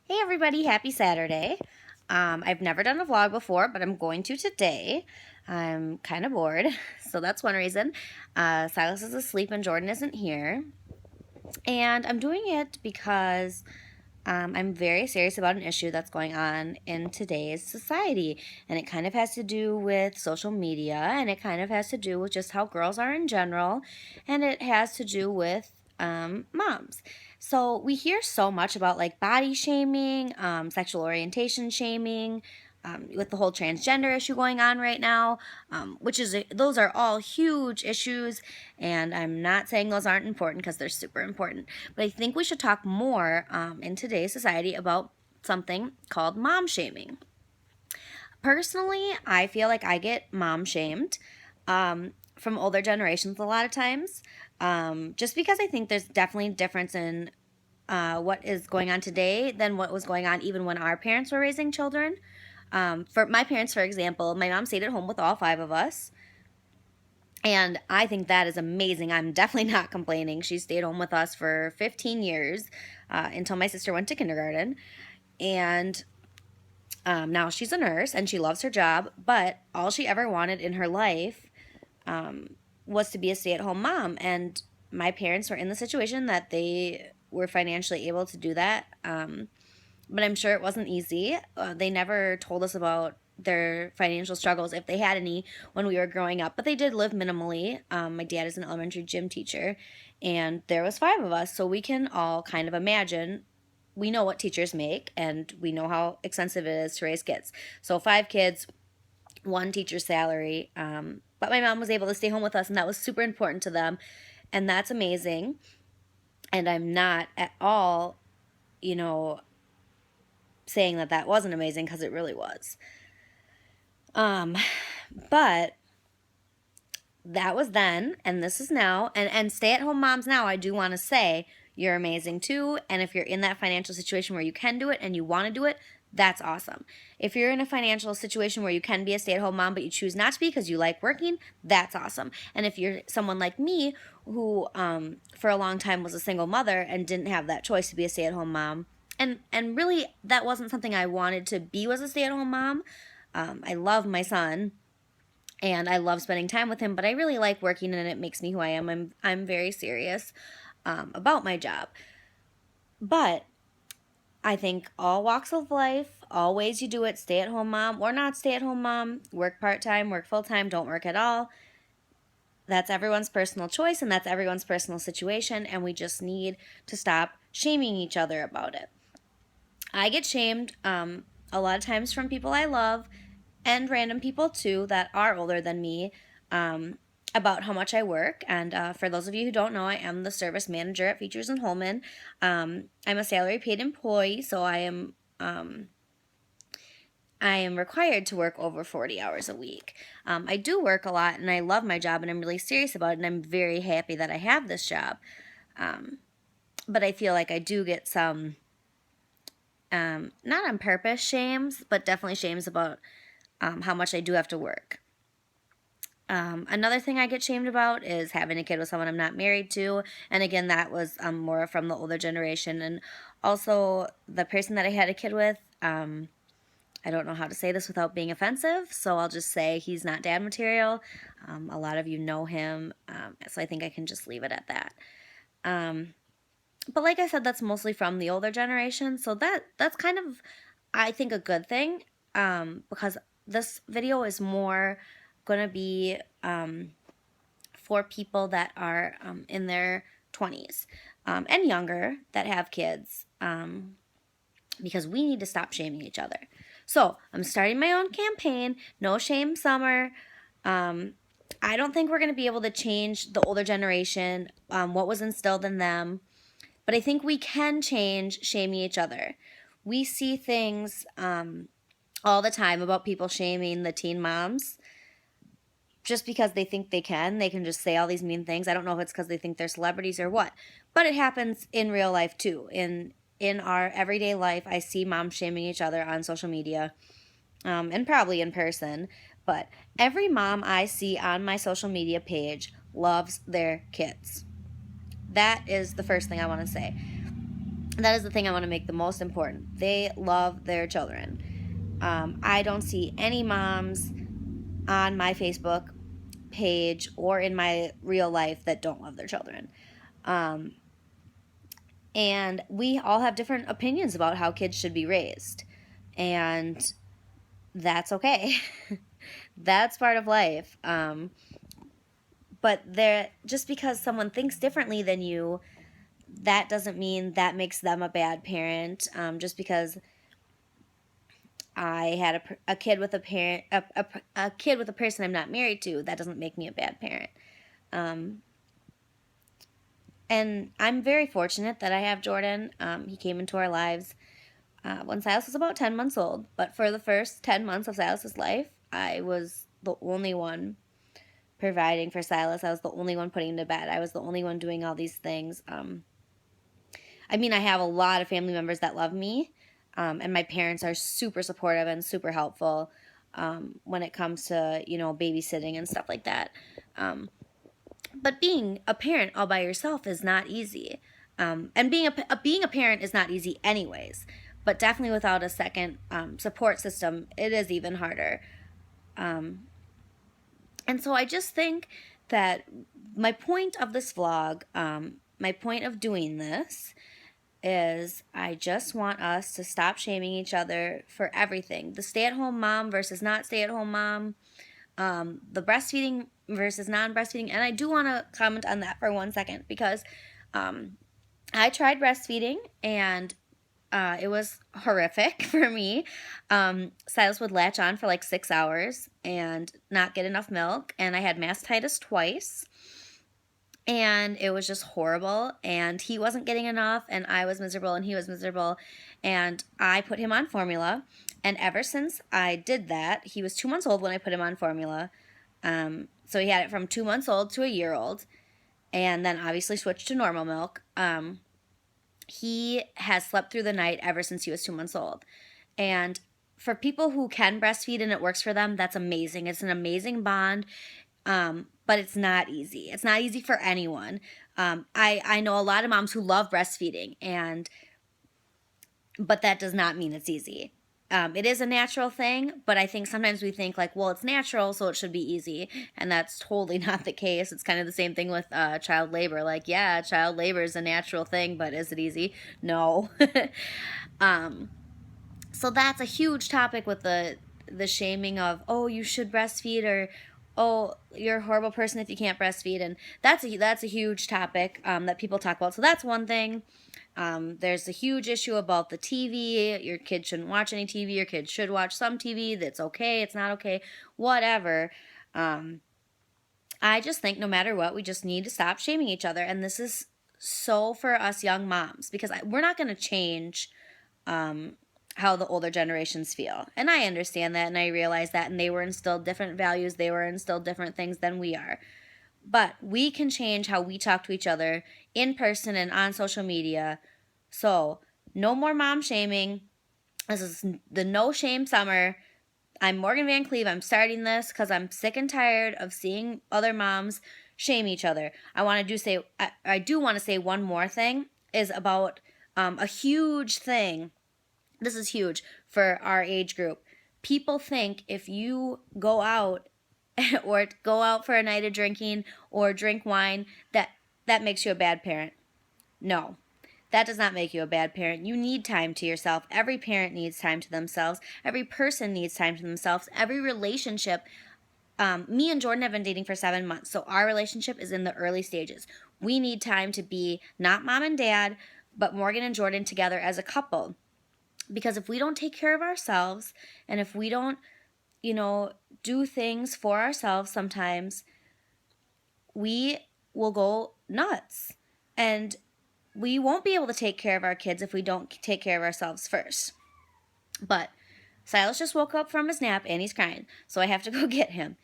Hey everybody, happy Saturday. I've never done a vlog before, but I'm going to today. I'm kind of bored, so that's one reason. Silas is asleep and Jordan isn't here. And I'm doing it because I'm very serious about an issue that's going on in today's society. And it kind of has to do with social media, and it kind of has to do with just how girls are in general, and it has to do with moms. So we hear so much about like body shaming, sexual orientation shaming, with the whole transgender issue going on right now, those are all huge issues, and I'm not saying those aren't important because they're super important, but I think we should talk more in today's society about something called mom shaming. Personally, I feel like I get mom shamed from older generations a lot of times, just because I think there's definitely a difference in what is going on today than what was going on even when our parents were raising children. For my parents, for example, my mom stayed at home with all five of us. And I think that is amazing. I'm definitely not complaining. She stayed home with us for 15 years until my sister went to kindergarten. And now she's a nurse and she loves her job. But all she ever wanted in her life was to be a stay at home mom. And my parents were in the situation that they were financially able to do that. But I'm sure it wasn't easy. They never told us about their financial struggles, if they had any, when we were growing up. But they did live minimally. My dad is an elementary gym teacher, and there was five of us, so we can all kind of imagine. We know what teachers make, and we know how expensive it is to raise kids. So 5 kids, one teacher's salary. But my mom was able to stay home with us, and that was super important to them, and that's amazing. And I'm not at all, you know, saying that that wasn't amazing, because it really was. Um, but that was then, and this is now. And stay-at-home moms now, I do want to say, you're amazing too. And if you're in that financial situation where you can do it and you want to do it, that's awesome. If you're in a financial situation where you can be a stay-at-home mom but you choose not to be because you like working, that's awesome. And if you're someone like me who for a long time was a single mother and didn't have that choice to be a stay-at-home mom, and really that wasn't something I wanted to be, was a stay-at-home mom. I love my son and I love spending time with him, but I really like working and it makes me who I am. I'm very serious about my job. But I think all walks of life, all ways you do it, stay at home mom or not stay at home mom, work part time, work full time, don't work at all. That's everyone's personal choice and that's everyone's personal situation, and we just need to stop shaming each other about it. I get shamed a lot of times from people I love and random people too that are older than me, about how much I work. And for those of you who don't know, I am the service manager at Features in Holman. I'm a salary paid employee, so I am required to work over 40 hours a week. I do work a lot and I love my job and I'm really serious about it, and I'm very happy that I have this job. But I feel like I do get some, not on purpose shames, but definitely shames about how much I do have to work. Another thing I get shamed about is having a kid with someone I'm not married to. And again, that was more from the older generation. And also, the person that I had a kid with, I don't know how to say this without being offensive, so I'll just say he's not dad material. A lot of you know him, so I think I can just leave it at that. But like I said, that's mostly from the older generation, so that's kind of, I think, a good thing, because this video is more going to be for people that are in their 20s and younger that have kids, because we need to stop shaming each other. So I'm starting my own campaign, No Shame Summer. I don't think we're going to be able to change the older generation, what was instilled in them, but I think we can change shaming each other. We see things all the time about people shaming the teen moms just because they think they can just say all these mean things. I don't know if it's because they think they're celebrities or what, but it happens in real life too. In our everyday life, I see moms shaming each other on social media, and probably in person. But every mom I see on my social media page loves their kids. That is the first thing I want to say. That is the thing I want to make the most important. They love their children. I don't see any moms on my Facebook page or in my real life that don't love their children. Um, and we all have different opinions about how kids should be raised. And that's okay. That's part of life. But there, just because someone thinks differently than you, that doesn't mean that makes them a bad parent. Just because I had a kid with a parent, a kid with a person I'm not married to, that doesn't make me a bad parent. And I'm very fortunate that I have Jordan. He came into our lives when Silas was about 10 months old. But for the first 10 months of Silas's life, I was the only one providing for Silas. I was the only one putting him to bed. I was the only one doing all these things. I mean, I have a lot of family members that love me, and my parents are super supportive and super helpful when it comes to, babysitting and stuff like that. But being a parent all by yourself is not easy. And being a parent is not easy anyways. But definitely without a second support system, it is even harder. And so I just think that my point of this vlog, my point of doing this, is I just want us to stop shaming each other for everything. The stay-at-home mom versus not stay-at-home mom, the breastfeeding versus non-breastfeeding. And I do want to comment on that for 1 second because I tried breastfeeding and it was horrific for me. Silas would latch on for like 6 hours and not get enough milk, and I had mastitis twice. And it was just horrible, and he wasn't getting enough, and I was miserable, and he was miserable, and I put him on formula, and ever since I did that, he was 2 months old when I put him on formula, so he had it from 2 months old to a year old, and then obviously switched to normal milk. He has slept through the night ever since he was 2 months old, and for people who can breastfeed and it works for them, that's amazing. It's an amazing bond. But it's not easy. It's not easy for anyone. I know a lot of moms who love breastfeeding, but that does not mean it's easy. It is a natural thing, but I think sometimes we think like, well, it's natural, so it should be easy, and that's totally not the case. It's kind of the same thing with child labor. Like, yeah, child labor is a natural thing, but is it easy? No. So that's a huge topic with the shaming of, oh, you should breastfeed, or oh, you're a horrible person if you can't breastfeed, and that's a huge topic that people talk about. So that's one thing. There's a huge issue about the TV. Your kid shouldn't watch any TV. Your kid should watch some TV. That's okay. It's not okay. Whatever. I just think no matter what, we just need to stop shaming each other. And this is so for us young moms, because we're not going to change how the older generations feel. And I understand that, and I realize that, and they were instilled different values. They were instilled different things than we are. But we can change how we talk to each other in person and on social media. So no more mom shaming. This is the no shame summer. I'm Morgan Van Cleve. I'm starting this because I'm sick and tired of seeing other moms shame each other. I do want to say one more thing is about a huge thing. This is huge for our age group. People think if you go out or go out for a night of drinking or drink wine, that makes you a bad parent. No, that does not make you a bad parent. You need time to yourself. Every parent needs time to themselves. Every person needs time to themselves. Every relationship. Me and Jordan have been dating for 7 months, so our relationship is in the early stages. We need time to be not mom and dad, but Morgan and Jordan together as a couple. Because if we don't take care of ourselves, and if we don't, do things for ourselves sometimes, we will go nuts. And we won't be able to take care of our kids if we don't take care of ourselves first. But Silas just woke up from his nap and he's crying, so I have to go get him.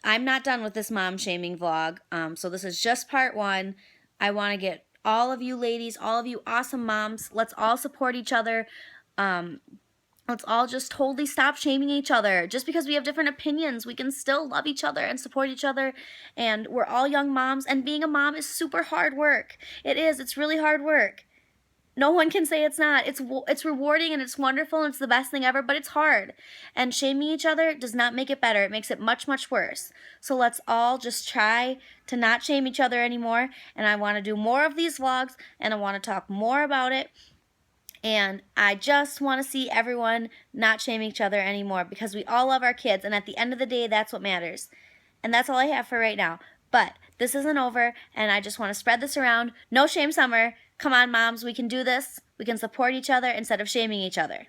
I'm not done with this mom shaming vlog, so this is just part 1. I want to get all of you ladies, all of you awesome moms, let's all support each other. Let's all just totally stop shaming each other. Just because we have different opinions, we can still love each other and support each other. And we're all young moms, and being a mom is super hard work. It is. It's really hard work. No one can say it's not. It's rewarding and it's wonderful and it's the best thing ever, but it's hard. And shaming each other does not make it better. It makes it much, much worse. So let's all just try to not shame each other anymore. And I want to do more of these vlogs and I want to talk more about it. And I just want to see everyone not shame each other anymore because we all love our kids. And at the end of the day, that's what matters. And that's all I have for right now. But this isn't over, and I just want to spread this around. No shame summer. Come on, moms, we can do this. We can support each other instead of shaming each other.